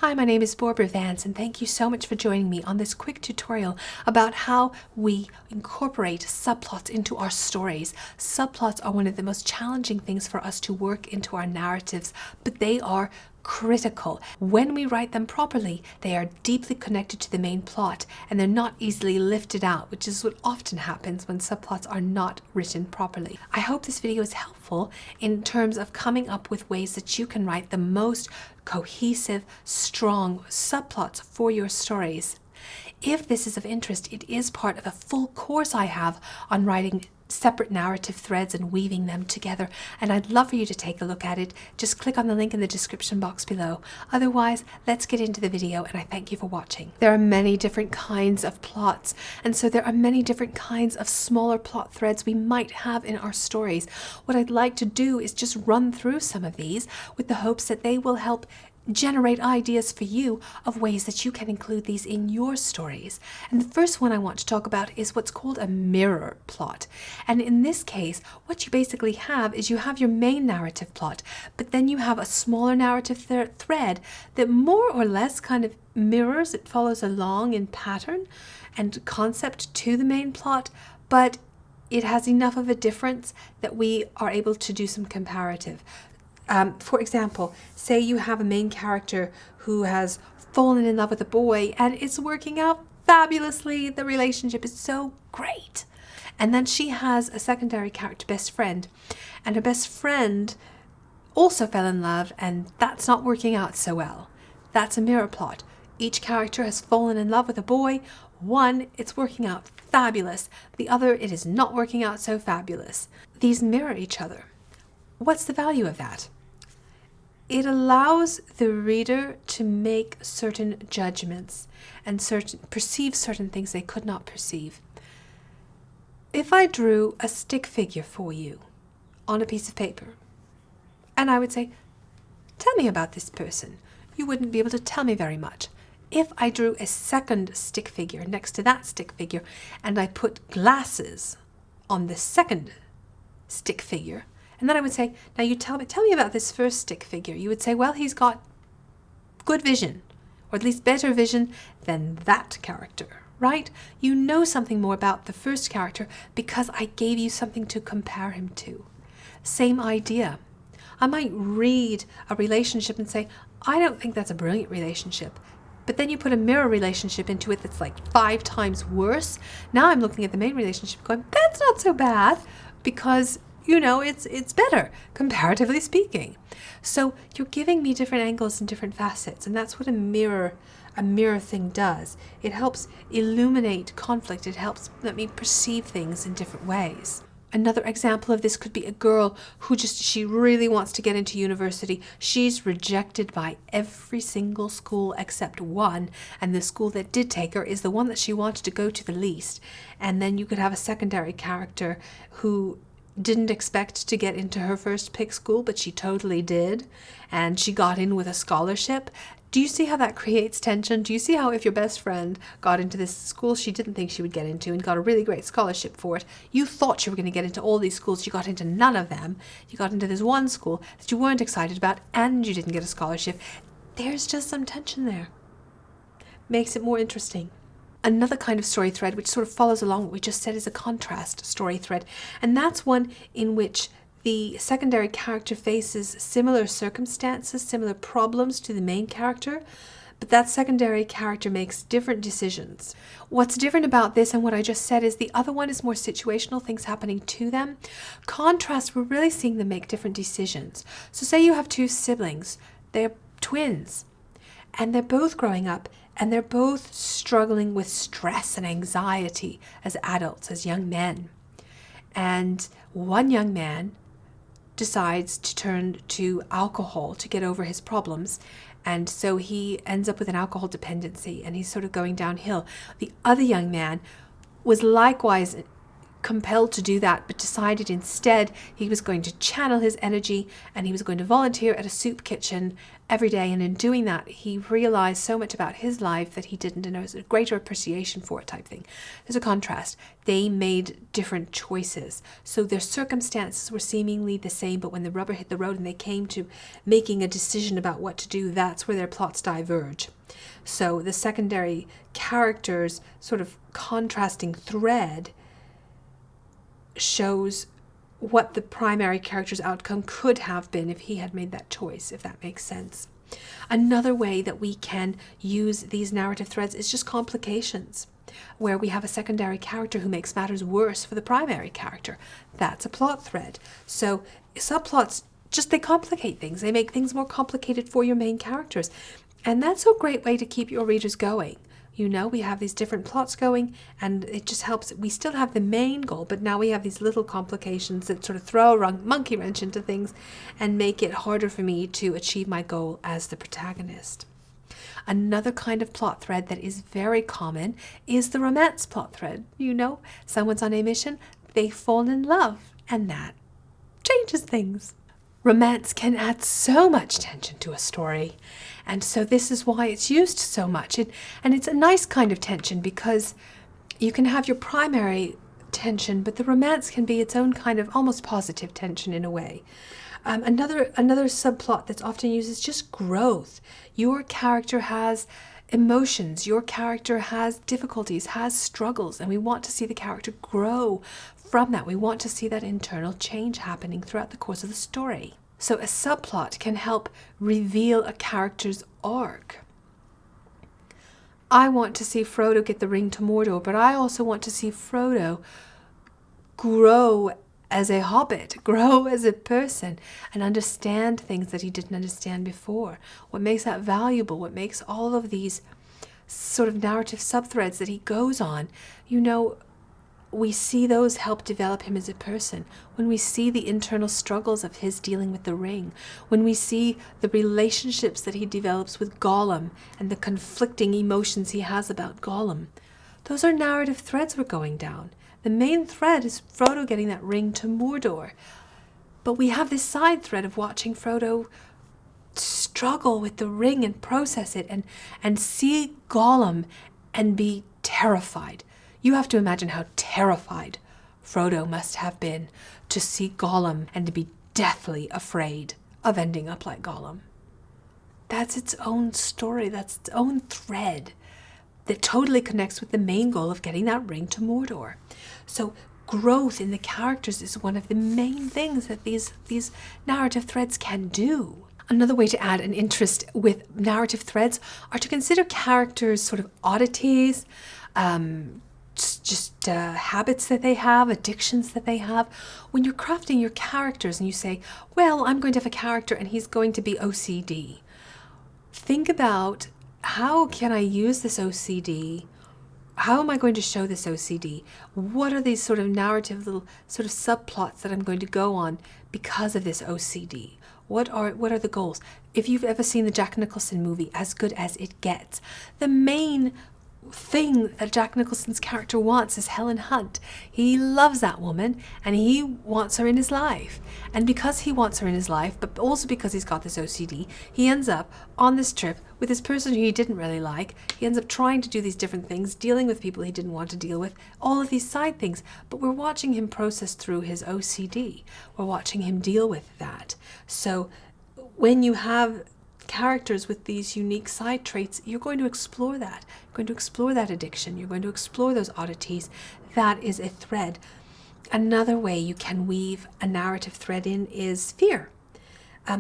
Hi, my name is Barbara Vance, and thank you so much for joining me on this quick tutorial about how we incorporate subplots into our stories. Subplots are one of the most challenging things for us to work into our narratives, but they are critical. When we write them properly, they are deeply connected to the main plot and they're not easily lifted out, which is what often happens when subplots are not written properly. I hope this video is helpful in terms of coming up with ways that you can write the most cohesive, strong subplots for your stories. If this is of interest, it is part of a full course I have on writing separate narrative threads and weaving them together, and I'd love for you to take a look at it. Just click on the link in the description box below. Otherwise, let's get into the video, and I thank you for watching. There are many different kinds of plots, and so there are many different kinds of smaller plot threads we might have in our stories. What I'd like to do is just run through some of these with the hopes that they will help generate ideas for you of ways that you can include these in your stories. And the first one I want to talk about is what's called a mirror plot. And in this case, what you basically have is you have your main narrative plot, but then you have a smaller narrative thread that more or less kind of mirrors, it follows along in pattern and concept to the main plot, but it has enough of a difference that we are able to do some comparative. For example, say you have a main character who has fallen in love with a boy and it's working out fabulously. The relationship is so great. And then she has a secondary character, best friend, and her best friend also fell in love and that's not working out so well. That's a mirror plot. Each character has fallen in love with a boy. One, it's working out fabulous. The other, it is not working out so fabulous. These mirror each other. What's the value of that? It allows the reader to make certain judgments and perceive certain things they could not perceive. If I drew a stick figure for you on a piece of paper, and I would say, tell me about this person, you wouldn't be able to tell me very much. If I drew a second stick figure next to that stick figure, and I put glasses on the second stick figure, and then I would say, now you tell me about this first stick figure. You would say, well, he's got good vision, or at least better vision than that character, right? You know something more about the first character because I gave you something to compare him to. Same idea. I might read a relationship and say, I don't think that's a brilliant relationship. But then you put a mirror relationship into it that's like 5 times worse. Now I'm looking at the main relationship going, that's not so bad, because you know, it's better, comparatively speaking. So you're giving me different angles and different facets, and that's what a mirror thing does. It helps illuminate conflict. It helps let me perceive things in different ways. Another example of this could be a girl who she really wants to get into university. She's rejected by every single school except one, and the school that did take her is the one that she wanted to go to the least. And then you could have a secondary character who didn't expect to get into her first pick school, but she totally did, and she got in with a scholarship. Do you see how that creates tension? Do you see how if your best friend got into this school she didn't think she would get into and got a really great scholarship for it, you thought you were going to get into all these schools, you got into none of them, you got into this one school that you weren't excited about and you didn't get a scholarship. There's just some tension there. Makes it more interesting. Another kind of story thread which sort of follows along what we just said is a contrast story thread, and that's one in which the secondary character faces similar circumstances, similar problems to the main character, but that secondary character makes different decisions. What's different about this and what I just said is the other one is more situational, things happening to them. Contrast, we're really seeing them make different decisions. So say you have 2 siblings, they're twins, and they're both growing up, and they're both struggling with stress and anxiety as adults, as young men. And one young man decides to turn to alcohol to get over his problems. And so he ends up with an alcohol dependency and he's sort of going downhill. The other young man was likewise compelled to do that, but decided instead he was going to channel his energy and he was going to volunteer at a soup kitchen every day. And in doing that, he realized so much about his life that he didn't, and there was a greater appreciation for it type thing. There's a contrast. They made different choices. So their circumstances were seemingly the same, but when the rubber hit the road and they came to making a decision about what to do, that's where their plots diverge. So the secondary characters' sort of contrasting thread shows what the primary character's outcome could have been if he had made that choice, if that makes sense. Another way that we can use these narrative threads is just complications, where we have a secondary character who makes matters worse for the primary character. That's a plot thread. So subplots, they complicate things. They make things more complicated for your main characters. And that's a great way to keep your readers going. You know, we have these different plots going, and it just helps. We still have the main goal, but now we have these little complications that sort of throw a monkey wrench into things and make it harder for me to achieve my goal as the protagonist. Another kind of plot thread that is very common is the romance plot thread. You know, someone's on a mission, they fall in love, and that changes things. Romance can add so much tension to a story, and so this is why it's used so much. And it's a nice kind of tension because you can have your primary tension, but the romance can be its own kind of almost positive tension in a way. Another subplot that's often used is just growth. Your character has emotions, your character has difficulties, has struggles, and we want to see the character grow from that. We want to see that internal change happening throughout the course of the story. So a subplot can help reveal a character's arc. I want to see Frodo get the ring to Mordor, but I also want to see Frodo grow as a hobbit, grow as a person, and understand things that he didn't understand before. What makes that valuable? What makes all of these sort of narrative subthreads that he goes on, you know, we see those help develop him as a person. When we see the internal struggles of his dealing with the ring, when we see the relationships that he develops with Gollum and the conflicting emotions he has about Gollum, those are narrative threads we're going down. The main thread is Frodo getting that ring to Mordor. But we have this side thread of watching Frodo struggle with the ring and process it and see Gollum and be terrified. You have to imagine how terrified Frodo must have been to see Gollum and to be deathly afraid of ending up like Gollum. That's its own story. That's its own thread that totally connects with the main goal of getting that ring to Mordor. So growth in the characters is one of the main things that these narrative threads can do. Another way to add an interest with narrative threads are to consider characters' sort of oddities, habits that they have, addictions that they have. When you're crafting your characters and you say, well, I'm going to have a character and he's going to be OCD. Think about, how can I use this OCD? How am I going to show this OCD? What are these sort of narrative little sort of subplots that I'm going to go on because of this OCD? What are the goals? If you've ever seen the Jack Nicholson movie, As Good As It Gets, the main thing that Jack Nicholson's character wants is Helen Hunt. He loves that woman and he wants her in his life. And because he wants her in his life, but also because he's got this OCD, he ends up on this trip with this person who he didn't really like. He ends up trying to do these different things, dealing with people he didn't want to deal with, all of these side things. But we're watching him process through his OCD. We're watching him deal with that. So when you have characters with these unique side traits, you're going to explore that. You're going to explore that addiction. You're going to explore those oddities. That is a thread. Another way you can weave a narrative thread in is fear.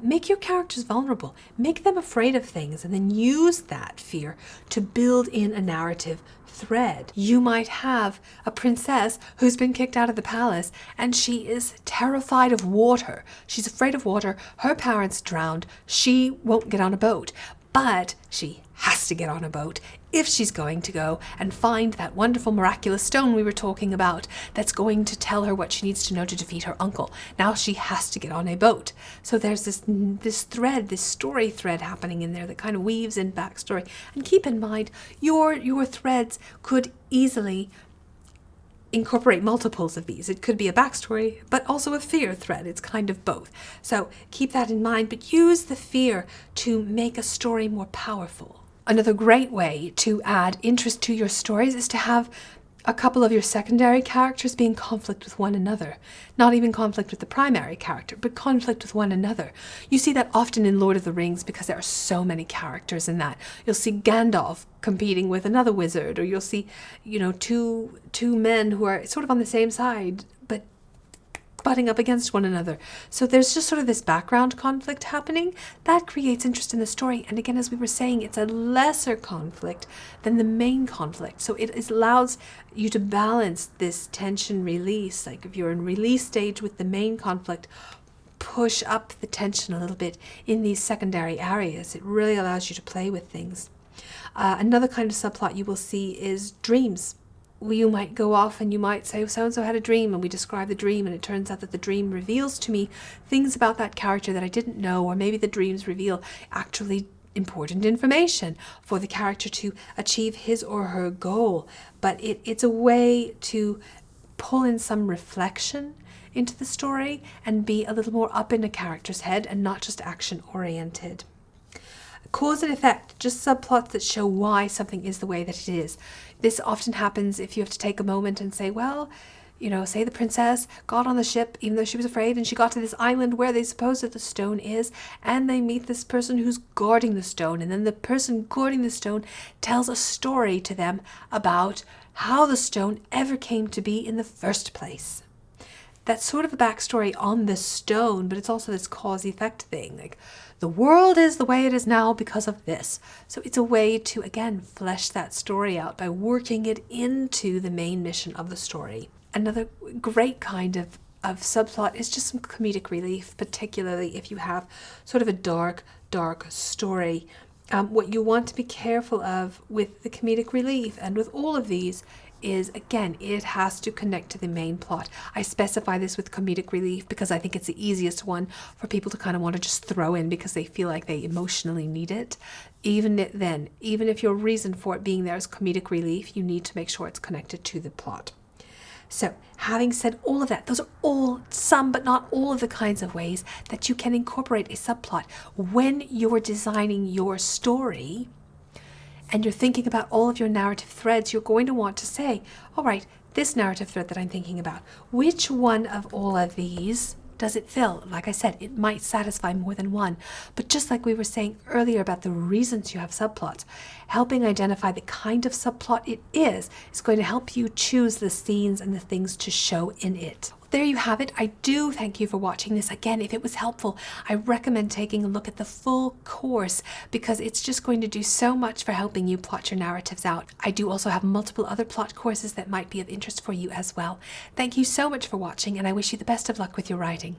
Make your characters vulnerable. Make them afraid of things and then use that fear to build in a narrative thread. You might have a princess who's been kicked out of the palace and she is terrified of water. She's afraid of water. Her parents drowned. She won't get on a boat, but she has to get on a boat if she's going to go and find that wonderful miraculous stone we were talking about that's going to tell her what she needs to know to defeat her uncle. Now she has to get on a boat. So there's this thread, this story thread happening in there that kind of weaves in backstory. And keep in mind, your threads could easily incorporate multiples of these. It could be a backstory, but also a fear thread. It's kind of both. So keep that in mind, but use the fear to make a story more powerful. Another great way to add interest to your stories is to have a couple of your secondary characters be in conflict with one another. Not even conflict with the primary character, but conflict with one another. You see that often in Lord of the Rings because there are so many characters in that. You'll see Gandalf competing with another wizard, or you'll see, two men who are sort of on the same side, but butting up against one another. So there's just sort of this background conflict happening that creates interest in the story. And again, as we were saying, it's a lesser conflict than the main conflict. So it allows you to balance this tension release. Like if you're in release stage with the main conflict, push up the tension a little bit in these secondary areas. It really allows you to play with things. Another kind of subplot you will see is dreams. You might go off and you might say, so-and-so had a dream, and we describe the dream, and it turns out that the dream reveals to me things about that character that I didn't know, or maybe the dreams reveal actually important information for the character to achieve his or her goal. But it's a way to pull in some reflection into the story and be a little more up in a character's head and not just action-oriented. Cause and effect, just subplots that show why something is the way that it is. This often happens if you have to take a moment and say, well, say the princess got on the ship even though she was afraid, and she got to this island where they suppose that the stone is, and they meet this person who's guarding the stone, and then the person guarding the stone tells a story to them about how the stone ever came to be in the first place. That's sort of a backstory on the stone, but it's also this cause-effect thing. Like, the world is the way it is now because of this. So it's a way to, again, flesh that story out by working it into the main mission of the story. Another great kind of subplot is just some comedic relief, particularly if you have sort of a dark story. What you want to be careful of with the comedic relief and with all of these is, again, it has to connect to the main plot. I specify this with comedic relief because I think it's the easiest one for people to kind of want to just throw in because they feel like they emotionally need it. Even if your reason for it being there is comedic relief, you need to make sure it's connected to the plot. So, having said all of that, those are all some but not all of the kinds of ways that you can incorporate a subplot when you're designing your story. And you're thinking about all of your narrative threads, you're going to want to say, all right, this narrative thread that I'm thinking about, which one of all of these does it fill? Like I said, it might satisfy more than one. But just like we were saying earlier about the reasons you have subplots, helping identify the kind of subplot it is going to help you choose the scenes and the things to show in it. There you have it. I do thank you for watching this. Again, if it was helpful, I recommend taking a look at the full course because it's just going to do so much for helping you plot your narratives out. I do also have multiple other plot courses that might be of interest for you as well. Thank you so much for watching, and I wish you the best of luck with your writing.